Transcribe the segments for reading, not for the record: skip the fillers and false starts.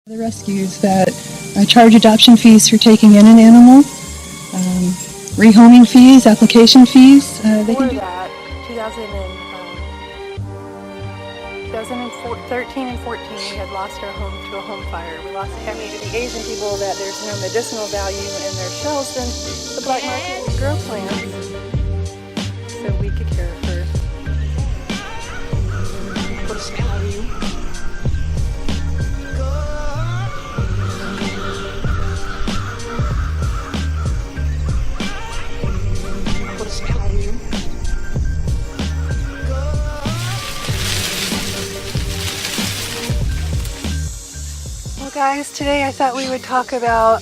The rescues that charge adoption fees for taking in an animal, rehoming fees, application fees. They can do that. 2013 and 14, we had lost our home to a home fire. We lost to the Asian people that there's no medicinal value in their shells, and the black market would grow plants, so we could care for her. Well guys, today I thought we would talk about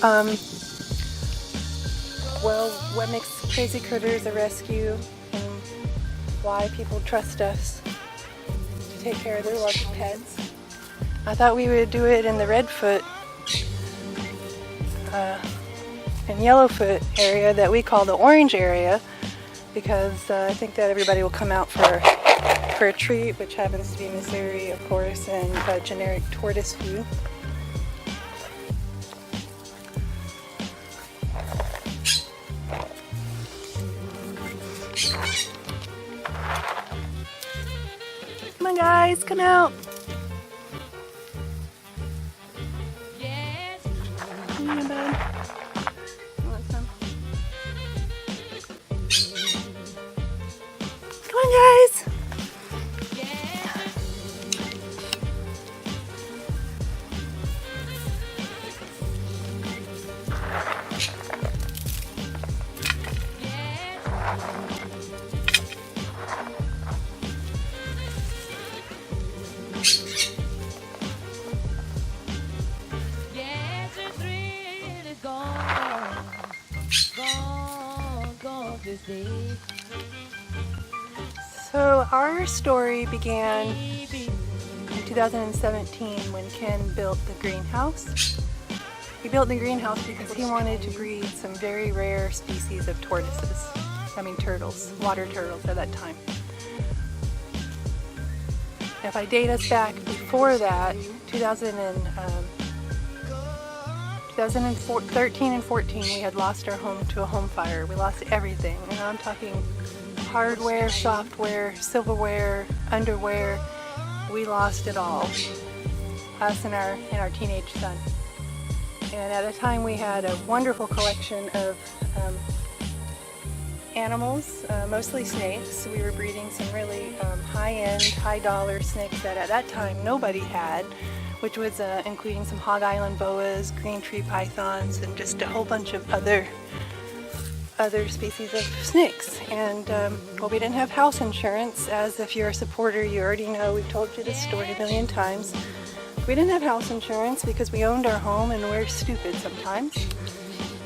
what makes Crazy Critters a rescue and why people trust us to take care of their loved pets. I thought we would do it in the Redfoot and Yellowfoot area that we call the Orange area, because I think that everybody will come out for a treat, which happens to be Missouri, of course, and a generic tortoise view. Come on guys, come out! Come on, bud. You want some? Come on guys! So our story began in 2017 when Ken built the greenhouse. He built the greenhouse because he wanted to breed some very rare species of tortoises. I mean turtles, water turtles at that time. If I date us back before that, 2013 and 14, we had lost our home to a home fire. We lost everything, and I'm talking hardware, software, silverware, underwear. We lost it all, us and our teenage son. And at the time we had a wonderful collection of animals, mostly snakes. We were breeding some really high-end, high-dollar snakes that at that time nobody had, which was including some Hog Island boas, green tree pythons, and just a whole bunch of other species of snakes. And well, we didn't have house insurance, as if you're a supporter you already know, we've told you this story a million times. We didn't have house insurance because we owned our home and we're stupid sometimes.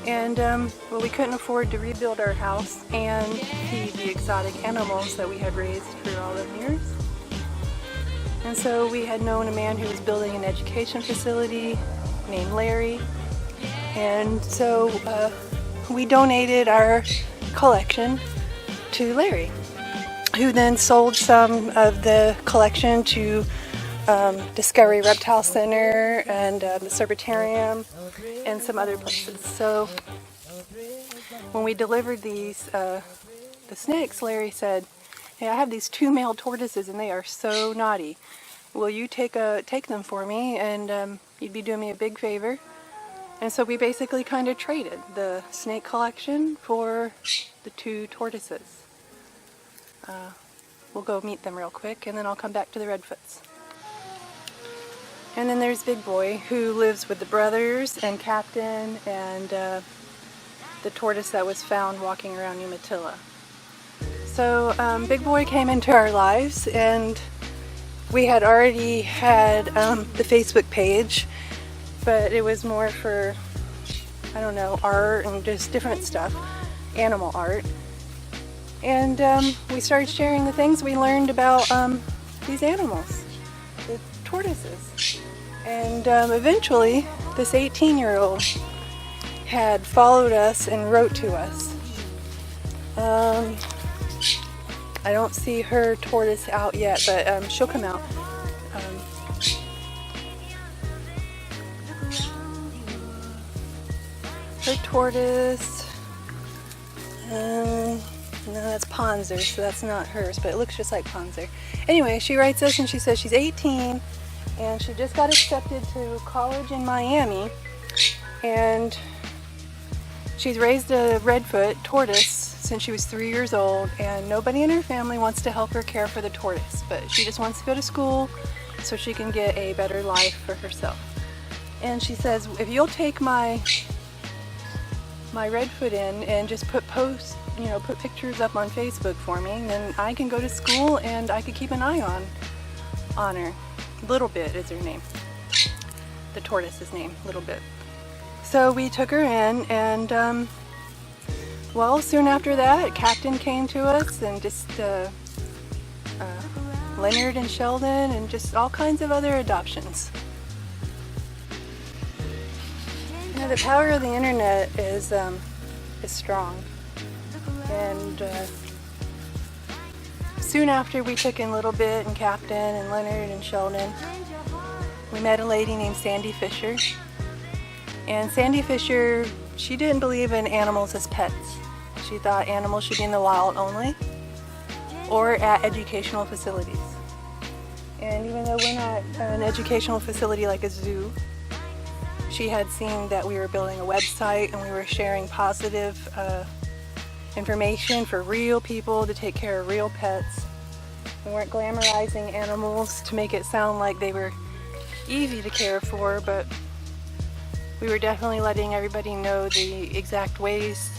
And well, we couldn't afford to rebuild our house and feed the exotic animals that we had raised for all those years. And so we had known a man who was building an education facility named Larry. And so we donated our collection to Larry, who then sold some of the collection to Discovery Reptile Center and the Serpentarium and some other places. So when we delivered these the snakes, Larry said, "Hey, I have these 2 male tortoises and they are so naughty. Will you take them for me, and you'd be doing me a big favor?" And so we basically kind of traded the snake collection for the 2 tortoises. We'll go meet them real quick and then I'll come back to the Redfoots. And then there's Big Boy, who lives with the brothers and Captain and the tortoise that was found walking around Umatilla. So Big Boy came into our lives, and we had already had the Facebook page, but it was more for, I don't know, art and just different stuff, animal art. And we started sharing the things we learned about these animals, the tortoises. And eventually, this 18-year-old had followed us and wrote to us. I don't see her tortoise out yet, but she'll come out. her tortoise. No, that's Ponzer, so that's not hers, but it looks just like Ponzer. Anyway, she writes us and she says she's 18 and she just got accepted to college in Miami, and she's raised a redfoot tortoise since she was 3 years old, and nobody in her family wants to help her care for the tortoise, but she just wants to go to school so she can get a better life for herself. And she says, if you'll take my redfoot in and just put pictures up on Facebook for me, then I can go to school and I could keep an eye on her. Little Bit is her name. The tortoise's name, Little Bit. So we took her in, and well, soon after that, Captain came to us, and just Leonard and Sheldon, and just all kinds of other adoptions. You know, the power of the internet is strong, and soon after we took in Little Bit and Captain and Leonard and Sheldon, we met a lady named Sandy Fisher. And Sandy Fisher, she didn't believe in animals as pets. She thought animals should be in the wild only, or at educational facilities. And even though we're not an educational facility like a zoo, she had seen that we were building a website and we were sharing positive information for real people to take care of real pets. We weren't glamorizing animals to make it sound like they were easy to care for, but we were definitely letting everybody know the exact ways.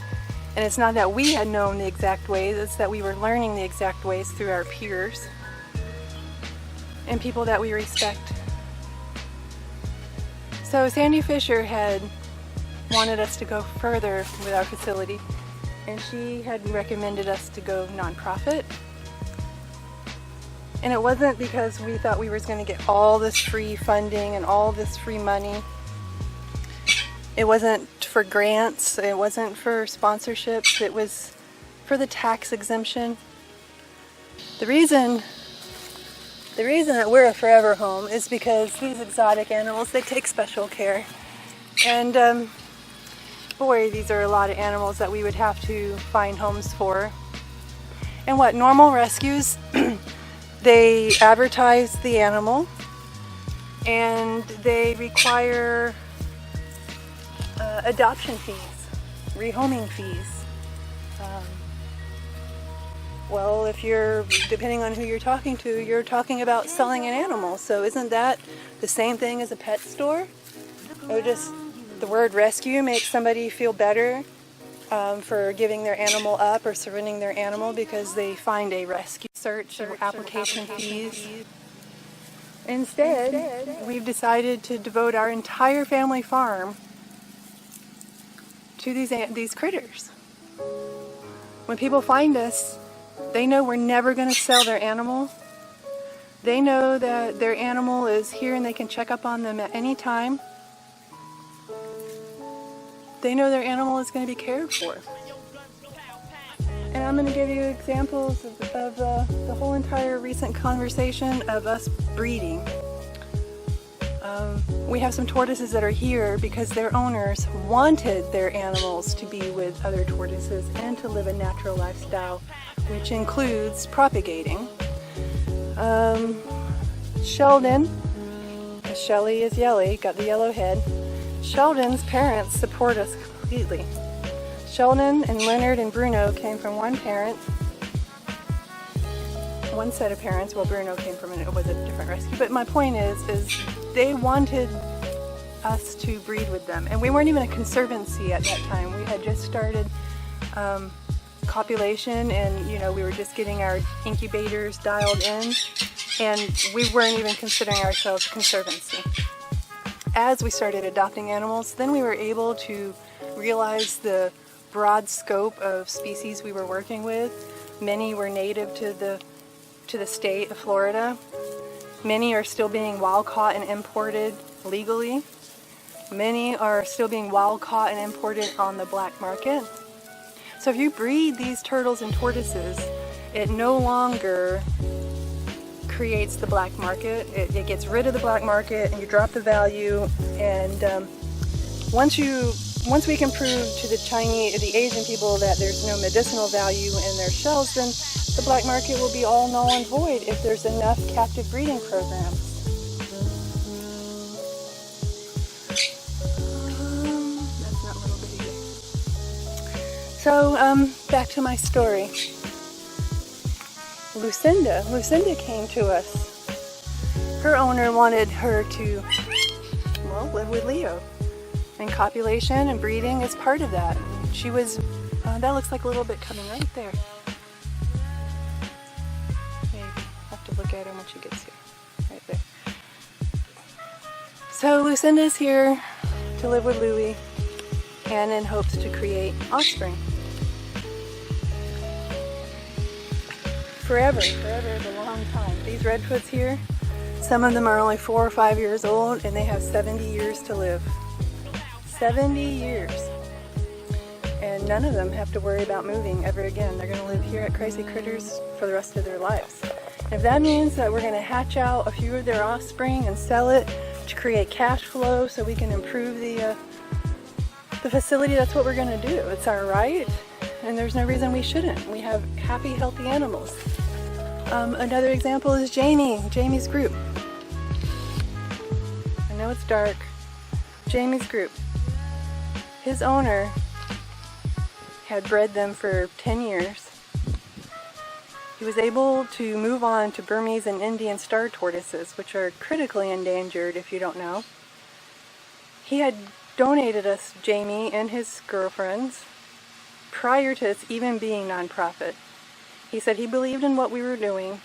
And it's not that we had known the exact ways, it's that we were learning the exact ways through our peers and people that we respect. So Sandy Fisher had wanted us to go further with our facility, and she had recommended us to go nonprofit. And it wasn't because we thought we were going to get all this free funding and all this free money. It wasn't for grants, it wasn't for sponsorships, it was for the tax exemption. The reason that we're a forever home is because these exotic animals, they take special care. And boy, these are a lot of animals that we would have to find homes for. And what normal rescues, they advertise the animal and they require adoption fees, rehoming fees. Well, if you're, depending on who you're talking to, you're talking about selling an animal. So isn't that the same thing as a pet store? Or just the word rescue makes somebody feel better for giving their animal up or surrendering their animal because they find a rescue search or application fees. Instead, we've decided to devote our entire family farm to these critters. When people find us, they know we're never going to sell their animal. They know that their animal is here and they can check up on them at any time. They know their animal is going to be cared for. And I'm going to give you examples of the whole entire recent conversation of us breeding. We have some tortoises that are here because their owners wanted their animals to be with other tortoises and to live a natural lifestyle, which includes propagating. Sheldon, Shelly is Yelly, got the yellow head. Sheldon's parents support us completely. Sheldon and Leonard and Bruno came from one set of parents. Well, Bruno came from it was a different rescue. But my point is they wanted us to breed with them. And we weren't even a conservancy at that time. We had just started copulation, and we were just getting our incubators dialed in, and we weren't even considering ourselves a conservancy. As we started adopting animals, then we were able to realize the broad scope of species we were working with. Many were native to the state of Florida. Many are still being wild caught and imported legally. Many are still being wild caught and imported on the black market. So if you breed these turtles and tortoises, it no longer creates the black market. It gets rid of the black market, and you drop the value. And once you once we can prove to the Asian people that there's no medicinal value in their shells, then the black market will be all null and void if there's enough captive breeding programs. That's not little bitty. So, back to my story. Lucinda came to us. Her owner wanted her to, well, live with Leo. And copulation and breeding is part of that. She was, that looks like a little bit coming right there. Maybe. I'll have to look at her when she gets here. Right there. So Lucinda's here to live with Louie and in hopes to create offspring. Forever is a long time. These redwoods here, some of them are only 4 or 5 years old and they have 70 years to live. 70 years. And none of them have to worry about moving ever again. They're going to live here at Crazy Critters for the rest of their lives. And if that means that we're going to hatch out a few of their offspring and sell it to create cash flow so we can improve the facility, that's what we're going to do. It's our right, and there's no reason we shouldn't. We have happy, healthy animals. Another example is Jamie's group. I know it's dark. Jamie's group. His owner had bred them for 10 years. He was able to move on to Burmese and Indian star tortoises, which are critically endangered if you don't know. He had donated us Jamie and his girlfriends prior to us even being nonprofit. He said he believed in what we were doing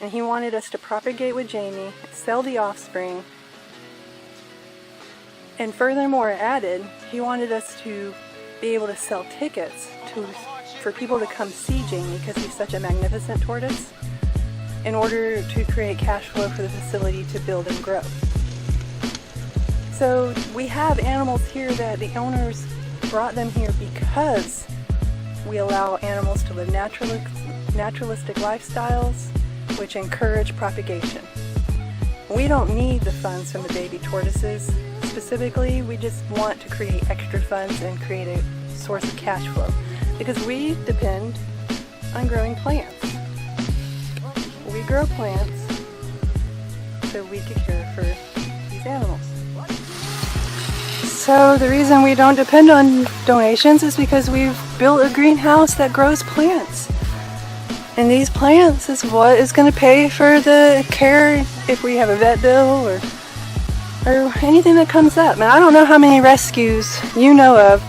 and he wanted us to propagate with Jamie, sell the offspring, and furthermore added, he wanted us to be able to sell tickets for people to come see Jamie because he's such a magnificent tortoise in order to create cash flow for the facility to build and grow. So we have animals here that the owners brought them here because we allow animals to live naturalistic lifestyles which encourage propagation. We don't need the funds from the baby tortoises. Specifically, we just want to create extra funds and create a source of cash flow because we depend on growing plants. We grow plants so we can care for these animals. So the reason we don't depend on donations is because we've built a greenhouse that grows plants. And these plants is what is going to pay for the care if we have a vet bill or anything that comes up. And I don't know how many rescues you know of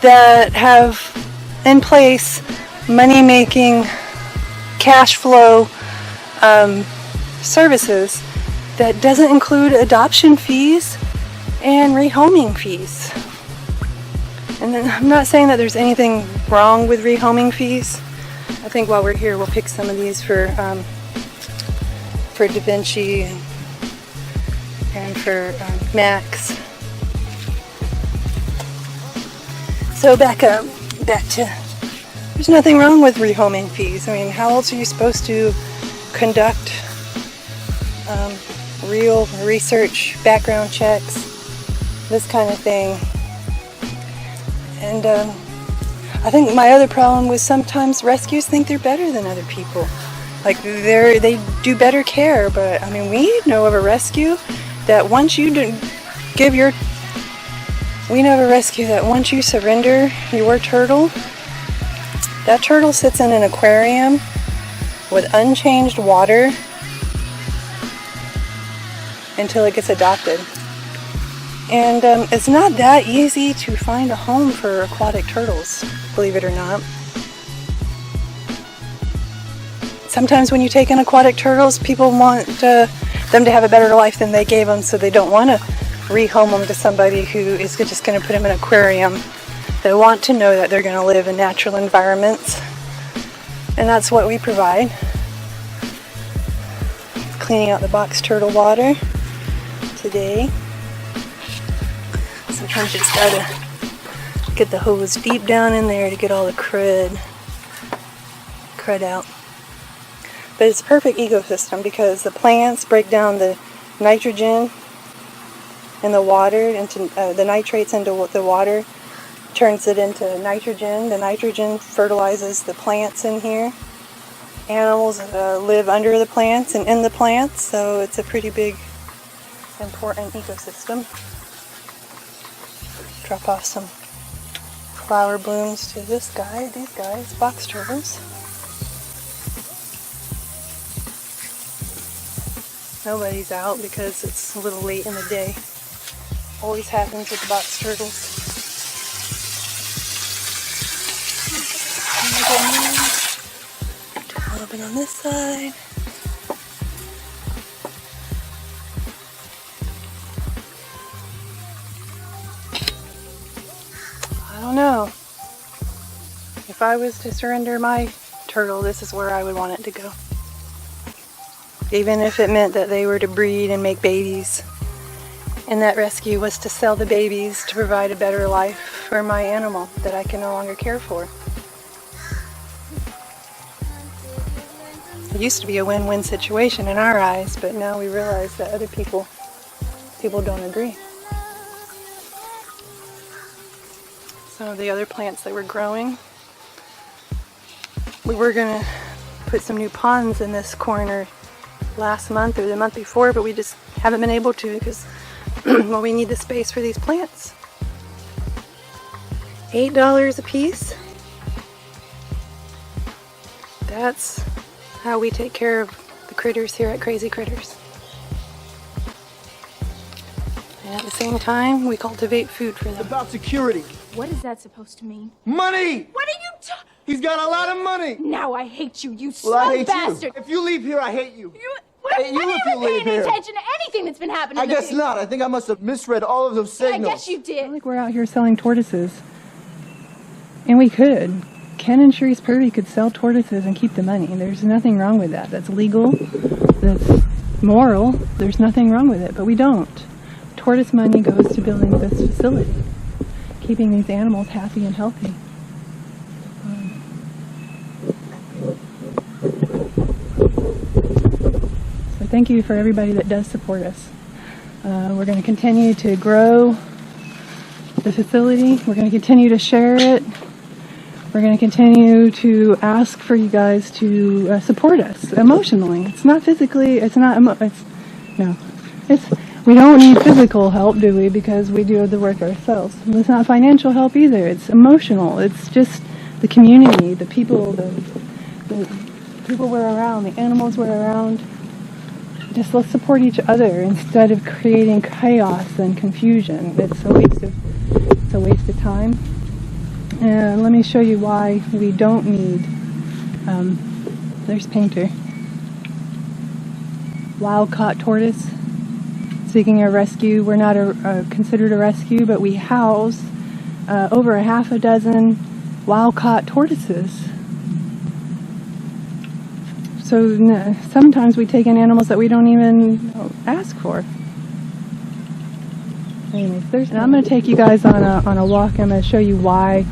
that have in place money-making, cash flow services that doesn't include adoption fees and rehoming fees. And then I'm not saying that there's anything wrong with rehoming fees. I think while we're here we'll pick some of these for Da Vinci and for Max. So back to, there's nothing wrong with rehoming fees. I mean, how else are you supposed to conduct real research, background checks, this kind of thing? And I think my other problem was sometimes rescues think they're better than other people. Like they do better care, but I mean, we know of a rescue that once you once you surrender your turtle, that turtle sits in an aquarium with unchanged water until it gets adopted. And it's not that easy to find a home for aquatic turtles, believe it or not. Sometimes when you take in aquatic turtles, people want them to have a better life than they gave them, so they don't want to rehome them to somebody who is just going to put them in an aquarium. They want to know that they're going to live in natural environments, and that's what we provide. Cleaning out the box turtle water today. Sometimes you just gotta get the hose deep down in there to get all the crud out. But it's a perfect ecosystem because the plants break down the nitrogen in the water into the nitrates into the water turns it into nitrogen. The nitrogen fertilizes the plants in here. Animals live under the plants and in the plants, so it's a pretty big, important ecosystem. Drop off some flower blooms to these guys, box turtles. Nobody's out because it's a little late in the day. Always happens with the box turtles. Do a little bit on this side. I don't know. If I was to surrender my turtle, this is where I would want it to go. Even if it meant that they were to breed and make babies, and that rescue was to sell the babies to provide a better life for my animal that I can no longer care for. It used to be a win-win situation in our eyes, but now we realize that other people don't agree. Some of the other plants that we're growing, we were gonna put some new ponds in this corner last month or the month before, but we just haven't been able to because well, we need the space for these plants. $8 a piece. That's how we take care of the critters here at Crazy Critters. And at the same time, we cultivate food for them. It's about security. What is that supposed to mean? Money! What are you talking? He's got a lot of money. Now I hate you, you Well, I slow hate bastard. you. If you leave here, I hate you. What I hate you have you if you ever leave paid here. attention to anything that's been happening? I in the guess future? not. I think I must have misread all of those I signals. guess you did. Like we're out here selling tortoises. And we could. Ken and Sharice Purdy could sell tortoises and keep the money. There's nothing wrong with that. That's legal. That's moral. There's nothing wrong with it. But we don't. Tortoise money goes to building this facility. Keeping these animals happy and healthy. So thank you for everybody that does support us. We're going to continue to grow the facility. We're going to continue to share it. We're going to continue to ask for you guys to support us emotionally. It's not physically, we don't need physical help, do we? Because we do the work ourselves. It's not financial help either. It's emotional. It's just the community, the people, the people we're around, the animals we're around. Just let's support each other instead of creating chaos and confusion. It's a waste of time. And let me show you why we don't need, there's Painter. Wild-caught tortoise, seeking a rescue. We're not considered a rescue, but we house over a half a dozen wild-caught tortoises. So sometimes we take in animals that we don't even ask for. Anyways, and I'm going to take you guys on a walk. I'm going to show you why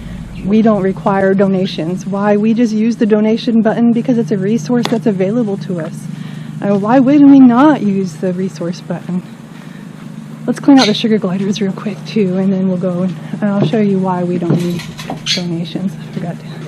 we don't require donations, why we just use the donation button because it's a resource that's available to us. Why would we not use the resource button? Let's clean out the sugar gliders real quick too, and then we'll go and I'll show you why we don't need donations. I forgot to.